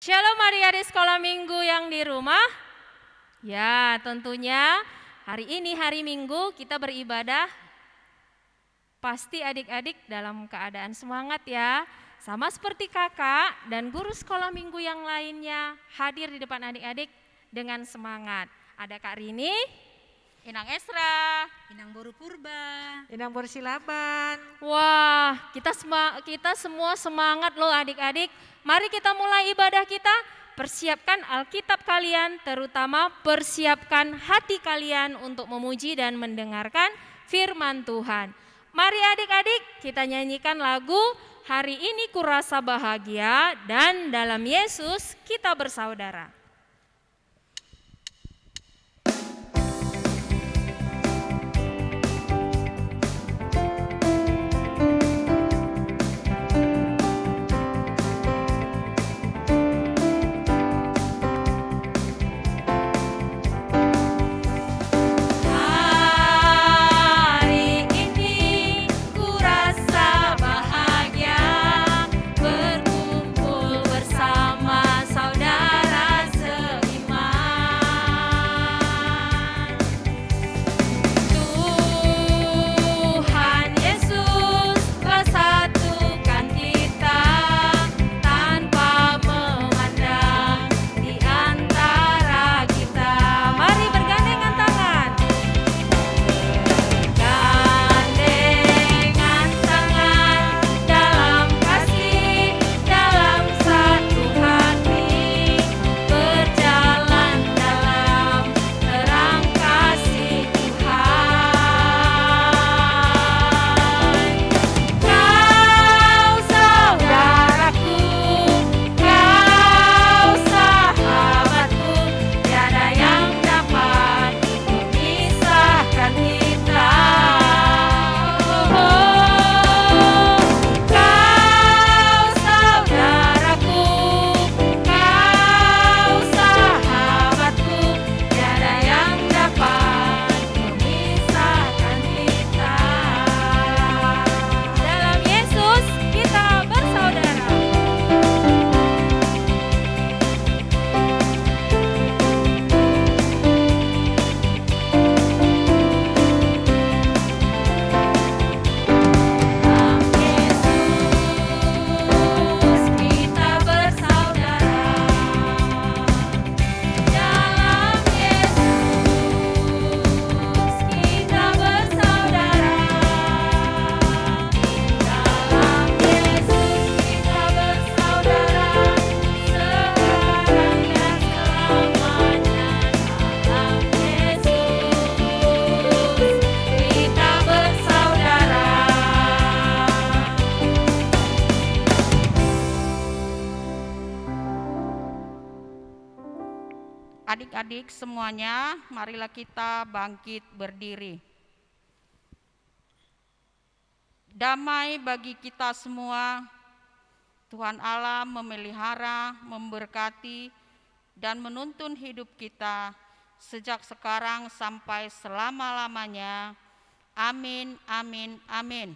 Shalom adik-adik sekolah minggu yang di rumah. Ya, tentunya hari ini hari Minggu kita beribadah. Pasti adik-adik dalam keadaan semangat ya. Sama seperti kakak dan guru sekolah minggu yang lainnya hadir di depan adik-adik dengan semangat. Ada Kak Rini, Inang Esra, Inang Boru Purba, Inang Borsilaban. Wah, kita semua semangat loh adik-adik. Mari kita mulai ibadah kita. Persiapkan Alkitab kalian, terutama persiapkan hati kalian untuk memuji dan mendengarkan firman Tuhan. Mari adik-adik kita nyanyikan lagu Hari Ini Kurasa Bahagia dan dalam Yesus kita bersaudara. adik-adik semuanya, marilah kita bangkit berdiri. Damai bagi kita semua, Tuhan Allah memelihara, memberkati, dan menuntun hidup kita sejak sekarang sampai selama-lamanya. Amin, amin, amin.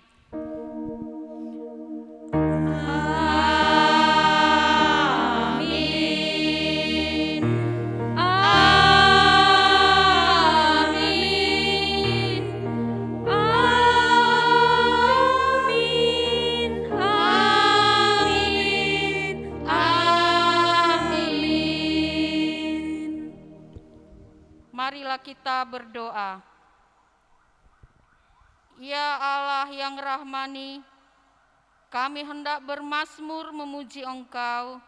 Marilah kita berdoa. Ya Allah yang rahmani, kami hendak bermazmur memuji Engkau.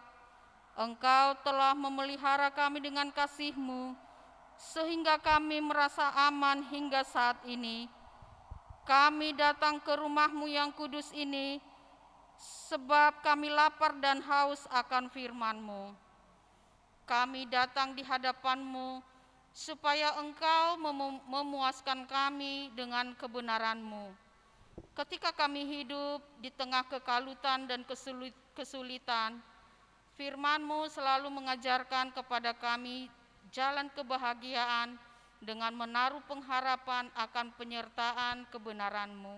Engkau telah memelihara kami dengan kasih-Mu, sehingga kami merasa aman hingga saat ini. Kami datang ke rumah-Mu yang kudus ini, sebab kami lapar dan haus akan firman-Mu. Kami datang di hadapan-Mu, supaya Engkau memuaskan kami dengan kebenaran-Mu. Ketika kami hidup di tengah kekalutan dan kesulitan, firman-Mu selalu mengajarkan kepada kami jalan kebahagiaan dengan menaruh pengharapan akan penyertaan kebenaran-Mu.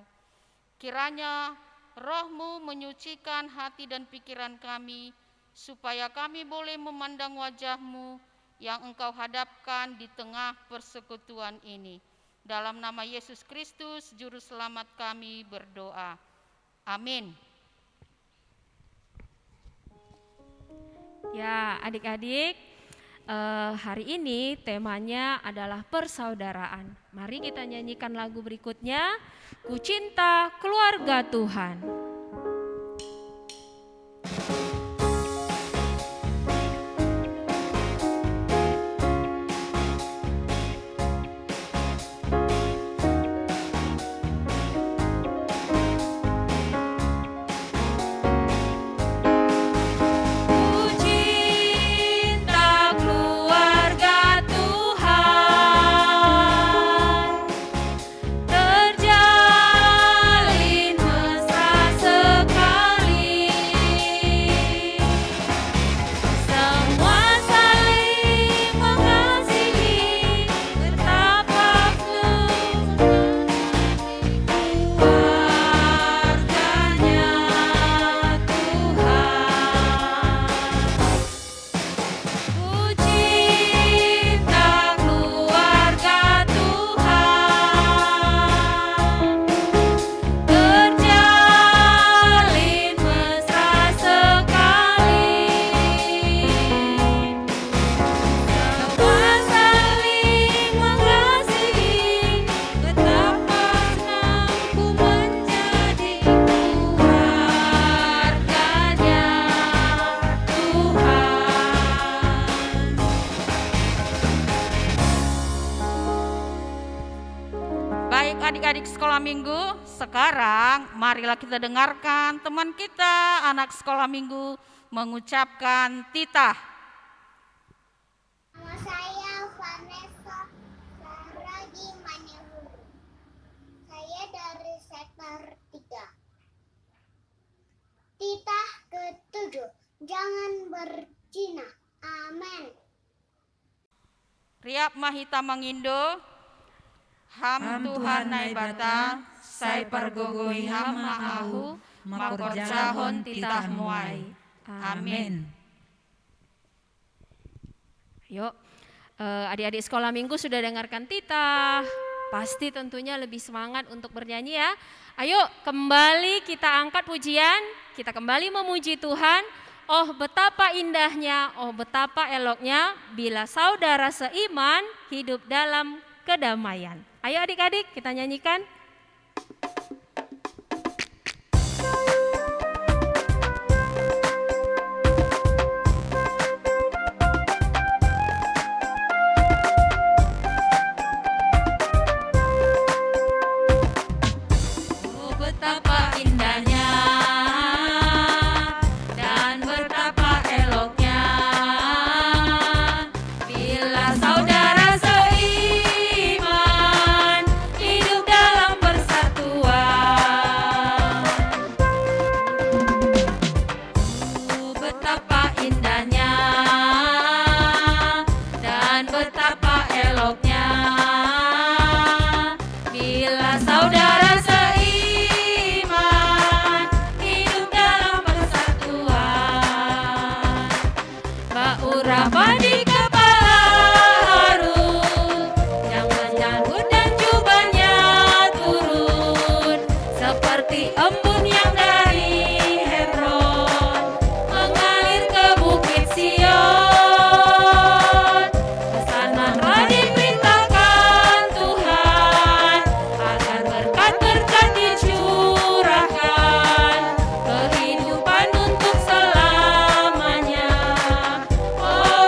Kiranya Roh-Mu menyucikan hati dan pikiran kami, supaya kami boleh memandang wajah-Mu yang Engkau hadapkan di tengah persekutuan ini. Dalam nama Yesus Kristus, Juru Selamat kami berdoa. Amin. Ya, adik-adik, hari ini temanya adalah persaudaraan. Mari kita nyanyikan lagu berikutnya, Ku Cinta Keluarga Tuhan. Adik-adik sekolah minggu, sekarang marilah kita dengarkan teman kita anak sekolah minggu mengucapkan titah. Nama saya Vanessa Saragi Manihulu. Saya dari sektor 3. Titah ke-7, jangan berzina. Amin. Riap Mahita Mangindo, Ham Tuhan naibata, sai pargogoi ham maahu, makorjahon titah muai. Amin. Yuk, adik-adik sekolah minggu sudah dengarkan titah. Pasti tentunya lebih semangat untuk bernyanyi ya. Ayo kembali kita angkat pujian, kita kembali memuji Tuhan. Oh betapa indahnya, oh betapa eloknya bila saudara seiman hidup dalam kedamaian. Ayo adik-adik kita nyanyikan. Oh betapa indahnya dan betapa eloknya bila saudara seiman hidup dalam persatuan. Betapa indahnya dan betapa eloknya bila saudara seiman hidup dalam persatuan. Baurapa di kepala Harun yang menyangkut dan jubahnya turun seperti embun yang dari Hebron mengalir ke bukit Sion. Kesananlah diperintahkan Tuhan agar berkat-berkat dicurahkan kehidupan untuk selamanya. Oh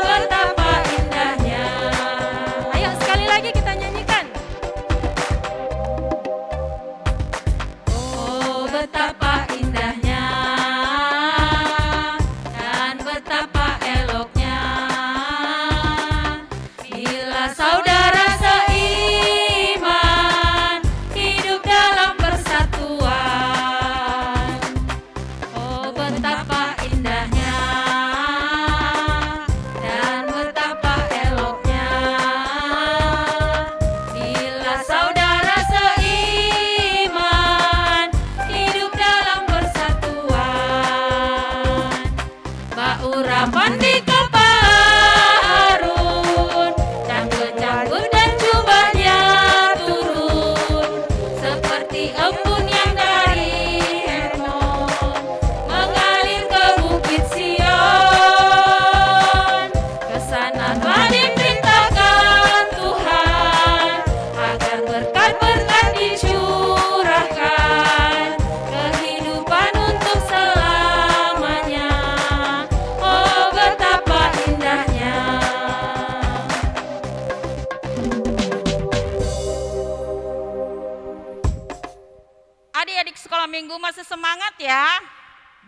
masih semangat ya?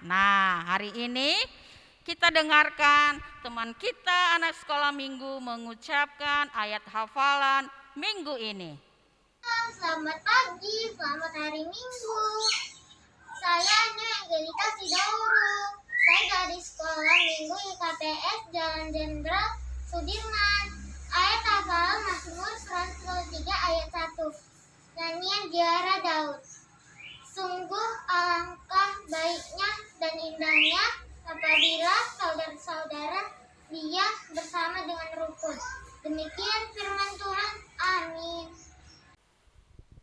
Nah, hari ini kita dengarkan teman kita anak sekolah minggu mengucapkan ayat hafalan minggu ini. Selamat pagi, selamat hari Minggu. Saya Nia Angelika Sidauru. Saya dari Sekolah Minggu IKPS Jalan Jenderal Sudirman. Ayat hafalan Mazmur 103 ayat 1. Nyanyian Ziarah Daud. Sungguh alangkah baiknya dan indahnya apabila saudara-saudara dia bersama dengan rukun. Demikian firman Tuhan. Amin.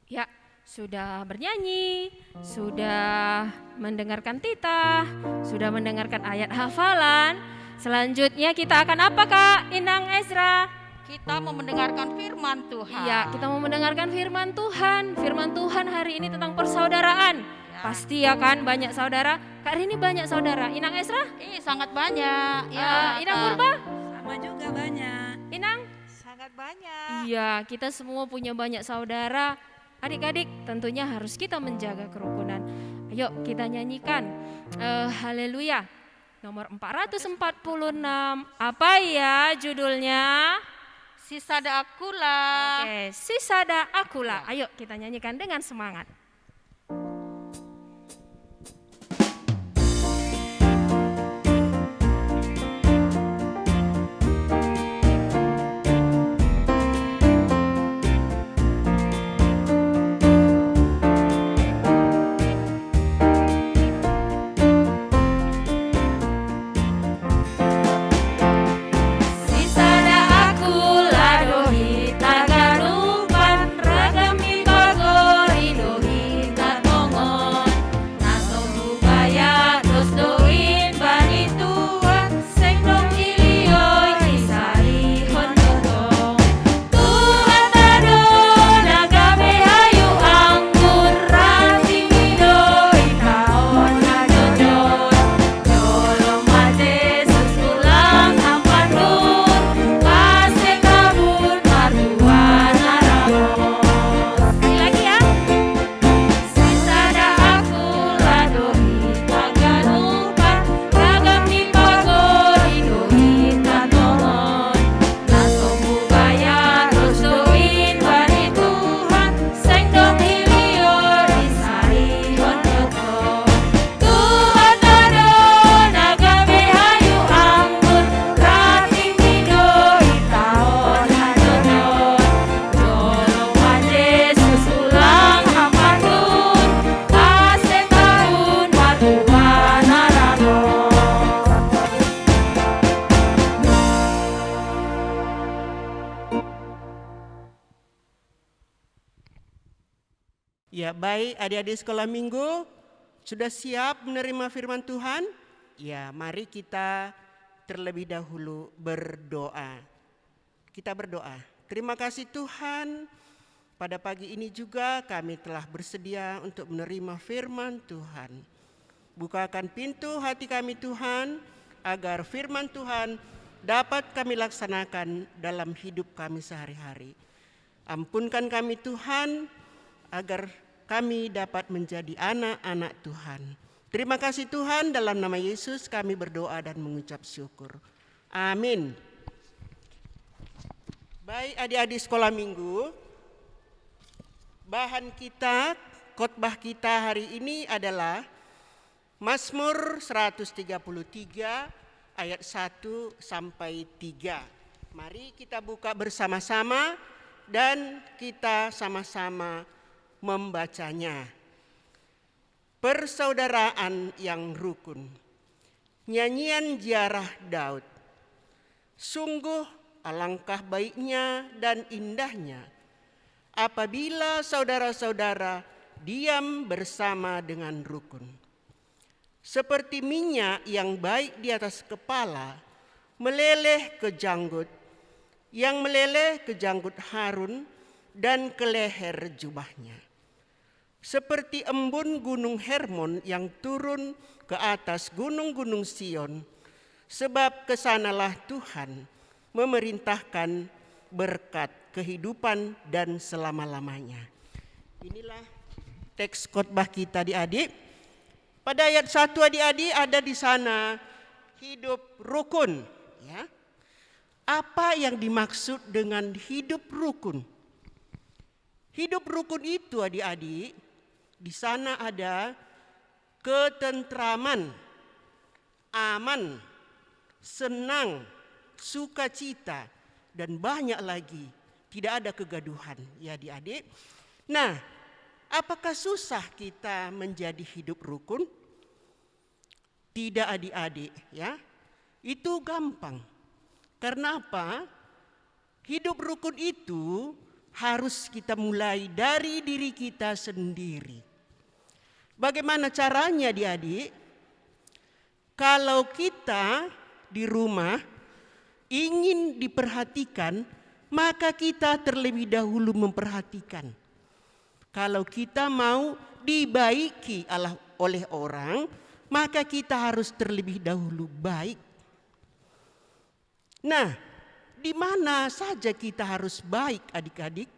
Ya, sudah bernyanyi, sudah mendengarkan titah, sudah mendengarkan ayat hafalan. Selanjutnya kita akan apa, Kak Inang Ezra? Kita mau mendengarkan firman Tuhan. Iya, kita mau mendengarkan firman Tuhan. Firman Tuhan hari ini tentang persaudaraan. Ya. Pasti ya kan, banyak saudara. Kak hari ini banyak saudara. Inang Ezra? Sangat banyak. Ya, Inang Kak. Purba? Sama juga banyak. Inang? Sangat banyak. Iya, kita semua punya banyak saudara. Adik-adik, tentunya harus kita menjaga kerukunan. Ayo kita nyanyikan Haleluya nomor 446. Apa ya judulnya? Sisada Akula. Oke, Sisada Akula. Ayo kita nyanyikan dengan semangat. Sisada akula dohi taganupan ragami bagori dohi tatongon naso bubaya dos doin bani tua sengdong ilioy isari hondodong Tuhan tado nagame hayu anggur rati midoi taon nadodon Jolong mate susulang ampanur Pase kabut matuan aramos Sekali lagi ya Sisada aku ladohi taganupan Ragam di pagori dohi tatongon Naso bubaya terus doin bani Tuhan Sengdong ilior isari hondotong Tuhan tado nagame hayu anggur Rating midoi taon hadodon Jolong manje susulang hampanun Ase tahun matuan aramos Ya, baik adik-adik sekolah minggu, sudah siap menerima firman Tuhan? Ya, mari kita terlebih dahulu berdoa. Kita berdoa. Terima kasih Tuhan, pada pagi ini juga kami telah bersedia untuk menerima firman Tuhan. Bukakan pintu hati kami Tuhan, agar firman Tuhan dapat kami laksanakan dalam hidup kami sehari-hari. Ampunkan kami Tuhan, agar kami dapat menjadi anak-anak Tuhan. Terima kasih Tuhan, dalam nama Yesus kami berdoa dan mengucap syukur. Amin. Baik adik-adik sekolah minggu, bahan kita, khotbah kita hari ini adalah Mazmur 133 ayat 1 sampai 3. Mari kita buka bersama-sama dan kita sama-sama membacanya. Persaudaraan yang rukun. Nyanyian ziarah Daud. Sungguh alangkah baiknya dan indahnya apabila saudara-saudara diam bersama dengan rukun. Seperti minyak yang baik di atas kepala meleleh ke janggut, yang meleleh ke janggut Harun dan ke leher jubahnya. Seperti embun gunung Hermon yang turun ke atas gunung-gunung Sion, sebab kesanalah Tuhan memerintahkan berkat kehidupan dan selama-lamanya. Inilah teks khotbah kita adik-adik. Pada ayat 1 adik-adik ada di sana hidup rukun, ya. Apa yang dimaksud dengan hidup rukun? Hidup rukun itu adik-adik, di sana ada ketentraman, aman, senang, sukacita, dan banyak lagi. Tidak ada kegaduhan, ya adik-adik. Nah, apakah susah kita menjadi hidup rukun? Tidak adik-adik, ya. Itu gampang. Karena apa? Hidup rukun itu harus kita mulai dari diri kita sendiri. Bagaimana caranya adik-adik? Kalau kita di rumah ingin diperhatikan, maka kita terlebih dahulu memperhatikan. Kalau kita mau dibaiki oleh orang, maka kita harus terlebih dahulu baik. Nah, di mana saja kita harus baik adik-adik?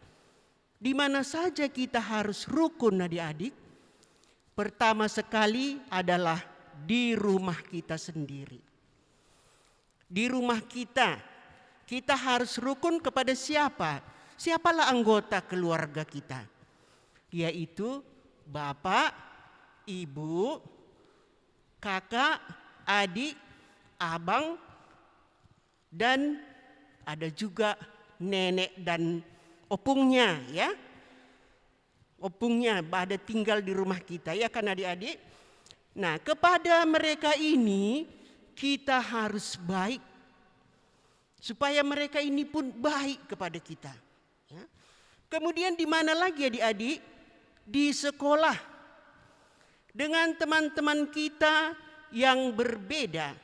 Di mana saja kita harus rukun adik-adik? Pertama sekali adalah di rumah kita sendiri. Di rumah kita harus rukun kepada siapa? Siapalah anggota keluarga kita? Yaitu bapak, ibu, kakak, adik, abang, dan ada juga nenek dan opungnya, ya. Opungnya ada tinggal di rumah kita, ya kan adik-adik? Nah, kepada mereka ini kita harus baik. Supaya mereka ini pun baik kepada kita. Ya. Kemudian di mana lagi adik-adik? Di sekolah. Dengan teman-teman kita yang berbeda.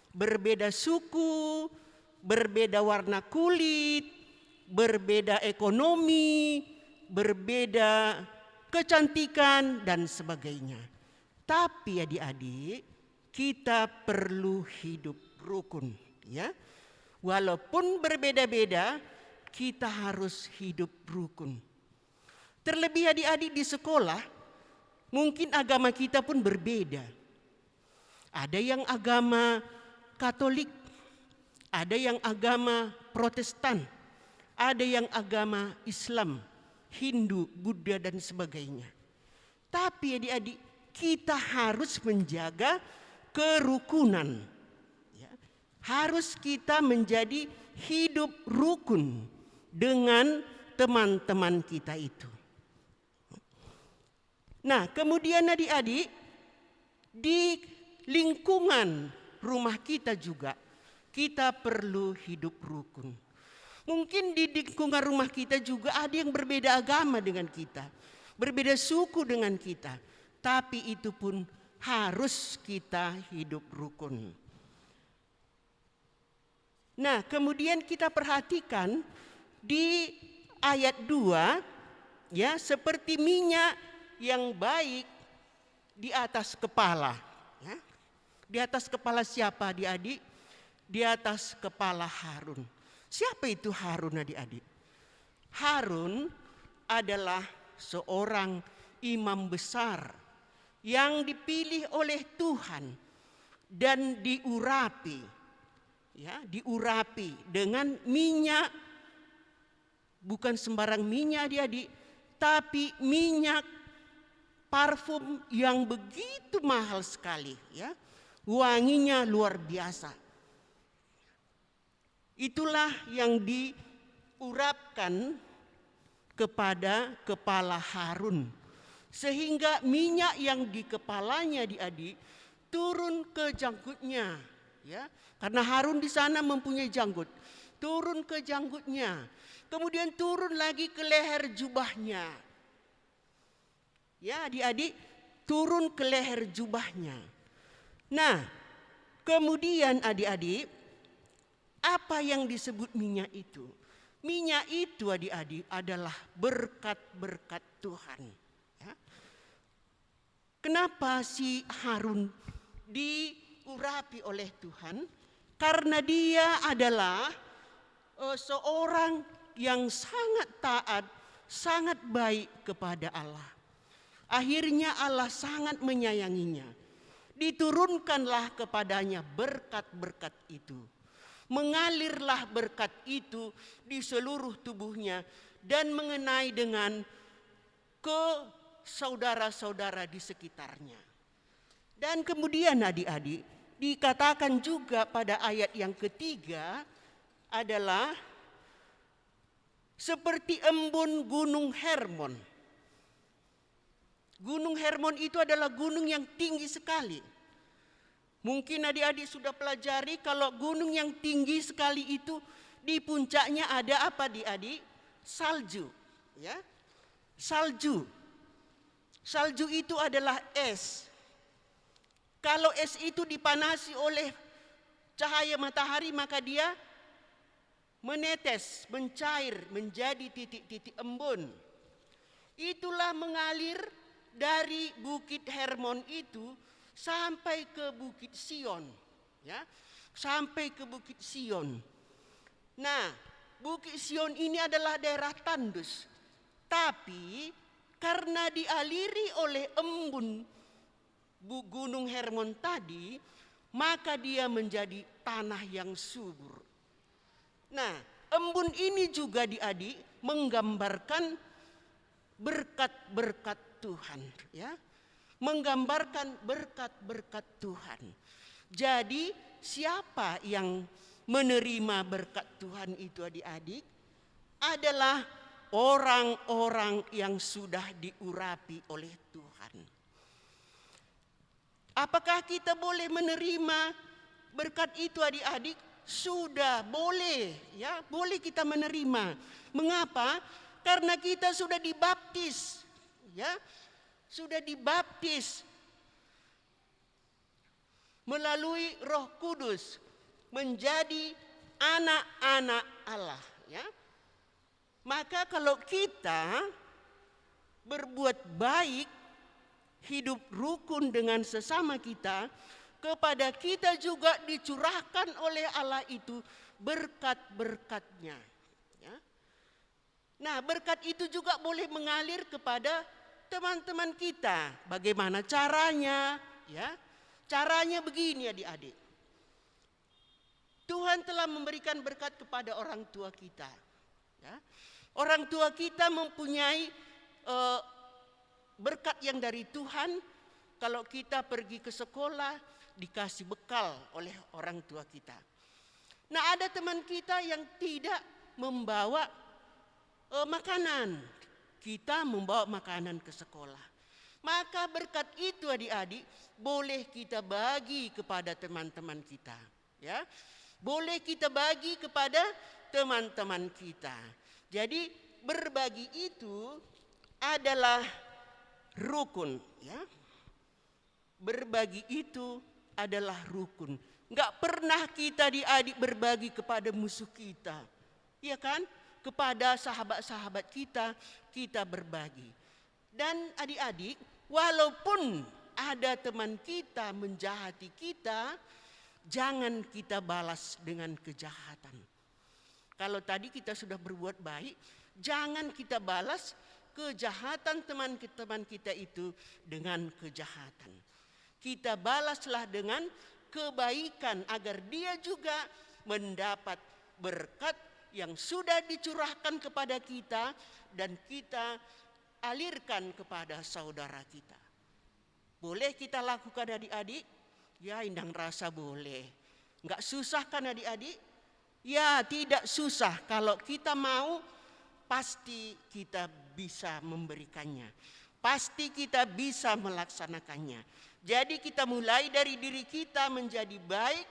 Berbeda suku, berbeda warna kulit, berbeda ekonomi, berbeda kecantikan dan sebagainya. Tapi adik-adik, kita perlu hidup rukun, ya. Walaupun berbeda-beda, kita harus hidup rukun. Terlebih adik-adik di sekolah, mungkin agama kita pun berbeda. Ada yang agama Katolik, ada yang agama Protestan, ada yang agama Islam, Hindu, Buddha dan sebagainya. Tapi adik-adik, kita harus menjaga kerukunan. Ya. Harus kita menjadi hidup rukun dengan teman-teman kita itu. Nah, kemudian adik-adik, di lingkungan rumah kita juga kita perlu hidup rukun. Mungkin di lingkungan rumah kita juga ada yang berbeda agama dengan kita, berbeda suku dengan kita, tapi itu pun harus kita hidup rukun. Nah, kemudian kita perhatikan di ayat 2, ya, seperti minyak yang baik di atas kepala. Ya. Di atas kepala siapa adik-adik? Di atas kepala Harun. Siapa itu Harun adik-adik? Harun adalah seorang imam besar yang dipilih oleh Tuhan dan diurapi, ya, diurapi dengan minyak, bukan sembarang minyak adik-adik, tapi minyak parfum yang begitu mahal sekali, ya, wanginya luar biasa. Itulah yang diurapkan kepada kepala Harun. Sehingga minyak yang di kepalanya adik-adik turun ke janggutnya. Ya, karena Harun di sana mempunyai janggut. Turun ke janggutnya. Kemudian turun lagi ke leher jubahnya. Ya adik-adik, turun ke leher jubahnya. Nah, kemudian adik-adik, apa yang disebut minyak itu? Minyak itu adik-adik adalah berkat-berkat Tuhan. Ya. Kenapa si Harun diurapi oleh Tuhan? Karena dia adalah seorang yang sangat taat, sangat baik kepada Allah. Akhirnya Allah sangat menyayanginya. Diturunkanlah kepadanya berkat-berkat itu. Mengalirlah berkat itu di seluruh tubuhnya dan mengenai dengan ke saudara-saudara di sekitarnya. Dan kemudian adik-adik, dikatakan juga pada ayat yang ketiga adalah seperti embun gunung Hermon. Gunung Hermon itu adalah gunung yang tinggi sekali. Mungkin adik-adik sudah pelajari kalau gunung yang tinggi sekali itu di puncaknya ada apa adik-adik? Salju, ya. Salju. Salju itu adalah es. Kalau es itu dipanasi oleh cahaya matahari maka dia menetes, mencair, menjadi titik-titik embun. Itulah mengalir dari Bukit Hermon itu sampai ke Bukit Sion, ya, sampai ke Bukit Sion. Nah, Bukit Sion ini adalah daerah tandus, tapi karena dialiri oleh embun Gunung Hermon tadi, maka dia menjadi tanah yang subur. Nah, embun ini juga adik menggambarkan berkat-berkat Tuhan, ya. Menggambarkan berkat-berkat Tuhan. Jadi, siapa yang menerima berkat Tuhan itu adik-adik? Adalah orang-orang yang sudah diurapi oleh Tuhan. Apakah kita boleh menerima berkat itu adik-adik? Sudah boleh, ya, boleh kita menerima. Mengapa? Karena kita sudah dibaptis, ya, sudah dibaptis melalui Roh Kudus menjadi anak-anak Allah, ya. Maka kalau kita berbuat baik, hidup rukun dengan sesama kita, kepada kita juga dicurahkan oleh Allah itu berkat-berkatnya. Ya. Nah, berkat itu juga boleh mengalir kepada teman-teman kita. Bagaimana caranya? Ya, caranya begini adik-adik. Tuhan telah memberikan berkat kepada orang tua kita. Ya. Orang tua kita mempunyai berkat yang dari Tuhan. Kalau kita pergi ke sekolah, dikasih bekal oleh orang tua kita. Nah, ada teman kita yang tidak membawa makanan. Kita membawa makanan ke sekolah. Maka berkat itu adik-adik boleh kita bagi kepada teman-teman kita. Ya, boleh kita bagi kepada teman-teman kita. Jadi berbagi itu adalah rukun, ya. Berbagi itu adalah rukun. Enggak pernah kita adik-adik berbagi kepada musuh kita. Iya kan? Kepada sahabat-sahabat kita, kita berbagi. Dan adik-adik, walaupun ada teman kita menjahati kita, jangan kita balas dengan kejahatan. Kalau tadi kita sudah berbuat baik, jangan kita balas kejahatan teman-teman kita itu dengan kejahatan. Kita balaslah dengan kebaikan agar dia juga mendapat berkat yang sudah dicurahkan kepada kita dan kita alirkan kepada saudara kita. Boleh kita lakukan adik-adik? Ya, indang rasa boleh. Enggak susah kan adik-adik? Ya, tidak susah. Kalau kita mau, pasti kita bisa memberikannya. Pasti kita bisa melaksanakannya. Jadi kita mulai dari diri kita menjadi baik.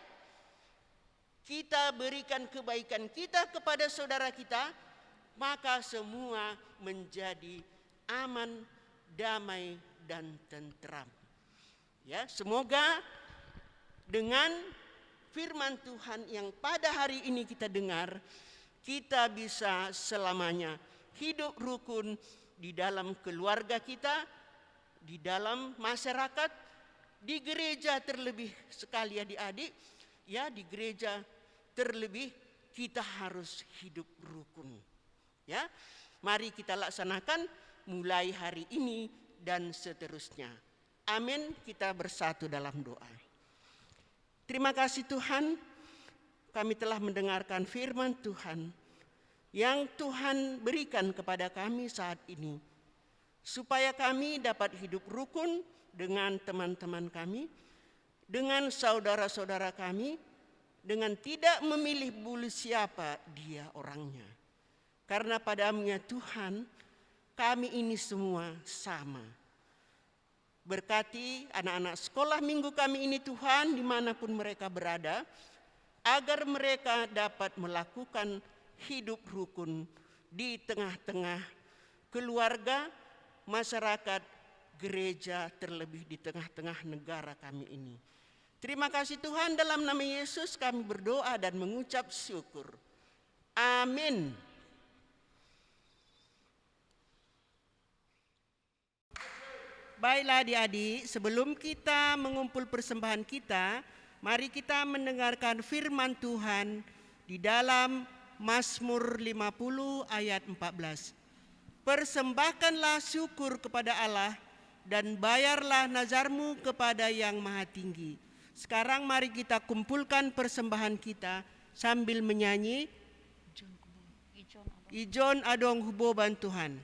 Kita berikan kebaikan kita kepada saudara kita. Maka semua menjadi aman, damai, dan tentram. Ya, semoga dengan firman Tuhan yang pada hari ini kita dengar, kita bisa selamanya hidup rukun di dalam keluarga kita, di dalam masyarakat, di gereja terlebih sekali adik-adik, ya, di gereja terlebih kita harus hidup rukun. Ya, mari kita laksanakan mulai hari ini dan seterusnya. Amin, kita bersatu dalam doa. Terima kasih Tuhan, kami telah mendengarkan firman Tuhan yang Tuhan berikan kepada kami saat ini, supaya kami dapat hidup rukun dengan teman-teman kami, dengan saudara-saudara kami, dengan tidak memilih bulu siapa dia orangnya. Karena padamu ya Tuhan, kami ini semua sama. Berkati anak-anak sekolah minggu kami ini Tuhan, dimanapun mereka berada, agar mereka dapat melakukan hidup rukun di tengah-tengah keluarga, masyarakat, gereja, terlebih di tengah-tengah negara kami ini. Terima kasih Tuhan, dalam nama Yesus kami berdoa dan mengucap syukur. Amin. Baiklah adik-adik, sebelum kita mengumpul persembahan kita, mari kita mendengarkan firman Tuhan di dalam Mazmur 50 ayat 14. Persembahkanlah syukur kepada Allah dan bayarlah nazarmu kepada Yang Maha Tinggi. Sekarang mari kita kumpulkan persembahan kita sambil menyanyi Ijon Adong Hubo Bantuhan.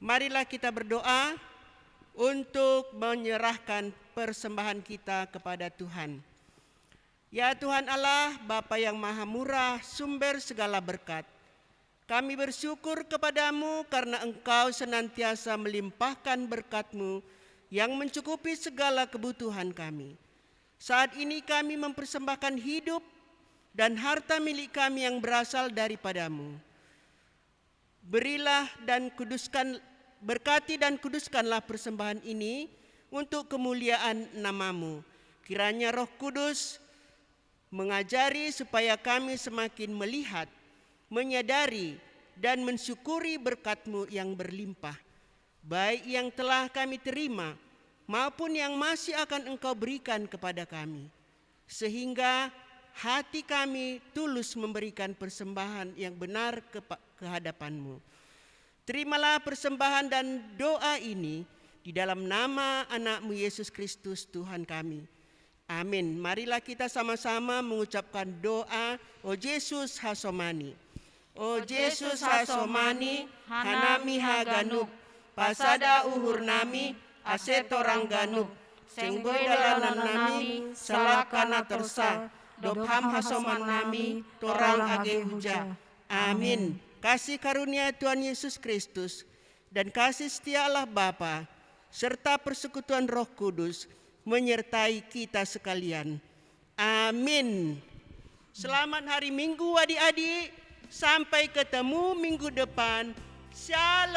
Marilah kita berdoa untuk menyerahkan persembahan kita kepada Tuhan. Ya Tuhan Allah, Bapa yang Maha Murah, sumber segala berkat, kami bersyukur kepadamu karena Engkau senantiasa melimpahkan berkat-Mu yang mencukupi segala kebutuhan kami. Saat ini kami mempersembahkan hidup dan harta milik kami yang berasal daripadamu. Berilah dan kuduskan, berkati dan kuduskanlah persembahan ini untuk kemuliaan nama-Mu. Kiranya Roh Kudus mengajari supaya kami semakin melihat, menyadari, dan mensyukuri berkat-Mu yang berlimpah, baik yang telah kami terima maupun yang masih akan Engkau berikan kepada kami, sehingga hati kami tulus memberikan persembahan yang benar ke hadapan-Mu. Terimalah persembahan dan doa ini di dalam nama anak-Mu Yesus Kristus Tuhan kami. Amin. Marilah kita sama-sama mengucapkan doa, O Yesus Hasomani. O Yesus Hasomani, hanami haganuk, pasada uhur nami, ase torang ganuk, seng boy dalanan nami, salakana tersa, dopham hasoman nami, torang age huja. Amin. Kasih karunia Tuhan Yesus Kristus dan kasih setia Allah Bapa serta persekutuan Roh Kudus menyertai kita sekalian. Amin. Selamat hari Minggu adik-adik. Sampai ketemu minggu depan. Shalom.